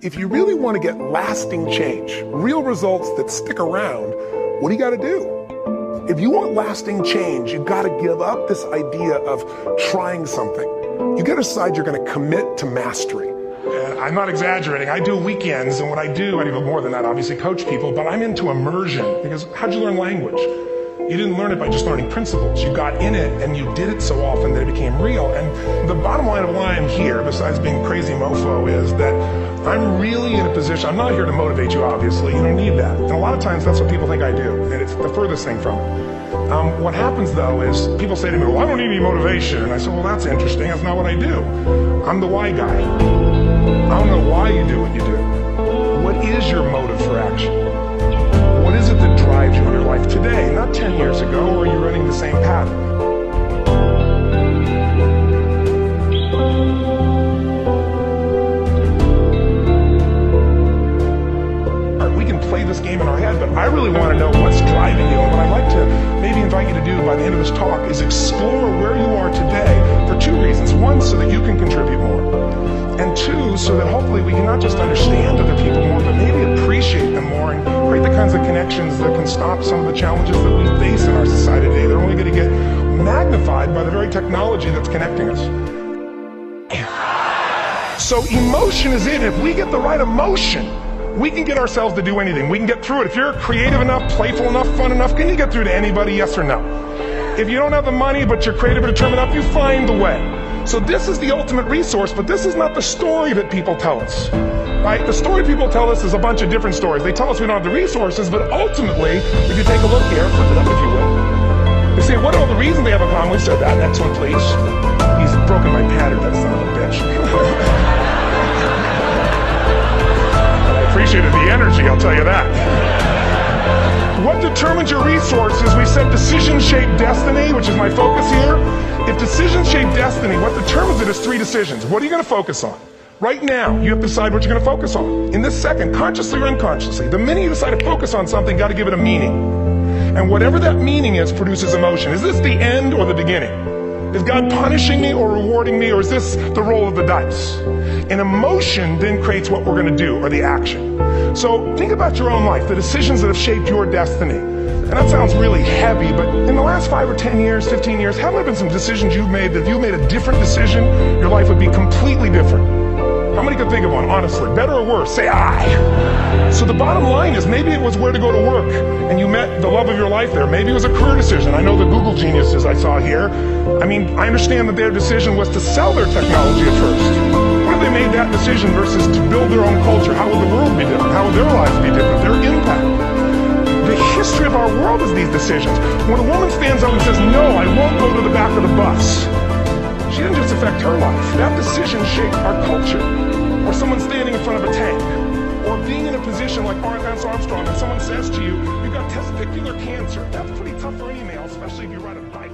If you really want to get lasting change, real results that stick around, what do you got to do? If you want lasting change, you've got to give up this idea of trying something. You got to decide you're going to commit to mastery. I'm not exaggerating. I do weekends, and what I do more than that, obviously coach people, but I'm into immersion. Because how'd you learn language? You didn't learn it by just learning principles. You got in it and you did it so often that it became real. And the bottom line of why I'm here, besides being a crazy mofo, is that I'm really in a position, I'm not here to motivate you, obviously. You don't need that. And a lot of times that's what people think I do. And it's the furthest thing from it. What happens though is people say to me, well, I don't need any motivation. And I say, well, that's interesting. That's not what I do. I'm the why guy. I don't know why you do what you do. What is your motive for action? What is it that drives you in your life today, not 10 years ago, or are you running the same pattern? We can play this game in our head, but I really want to know what's driving you. And what I'd like to maybe invite you to do by the end of this talk is explore where you are today for two reasons. One, so that you can contribute more. And two, so that hopefully we can not just understand other people more, but maybe appreciate them more and create the kinds of connections that can stop some of the challenges that we face in our society today. They're only going to get magnified by the very technology that's connecting us. So emotion is it. If we get the right emotion, we can get ourselves to do anything. We can get through it. If you're creative enough, playful enough, fun enough, can you get through to anybody, yes or no? If you don't have the money, but you're creative and determined enough, you find the way. So this is the ultimate resource, but this is not the story that people tell us, right? The story people tell us is a bunch of different stories. They tell us we don't have the resources, but ultimately, if you take a look here, flip it up if you will. They say, what are all the reasons they have in common? We said that. Next one, please. He's broken my pattern, that son of a bitch. I appreciated the energy, I'll tell you that. What determines your resources? We said decisions shape destiny, which is my focus here. If decisions shape destiny, what determines it is three decisions. What are you going to focus on? Right now, you have to decide what you're going to focus on. In this second, consciously or unconsciously, the minute you decide to focus on something, you got to give it a meaning. And whatever that meaning is produces emotion. Is this the end or the beginning? Is God punishing me or rewarding me, or is this the roll of the dice? And emotion then creates what we're going to do, or the action. So think about your own life, the decisions that have shaped your destiny. And that sounds really heavy, but in the last 5 or 10 years, 15 years, haven't there been some decisions you've made that if you made a different decision, your life would be completely different? How many could think of one, honestly? Better or worse? Say I. So the bottom line is maybe it was where to go to work, and you met the love of your life there. Maybe it was a career decision. I know the Google geniuses I saw here. I understand that their decision was to sell their technology at first. What if they made that decision versus to build their own culture? How would the world be different? How would their lives be different? Their impact. The history of our world is these decisions. When a woman stands up and says, no, I won't go to the back of the bus, she didn't just affect her life. That decision shaped our culture. Or someone standing in front of a tank. Or being in a position like Lance Armstrong and someone says to you, you've got testicular cancer. That's pretty tough for any male, especially if you ride a bike.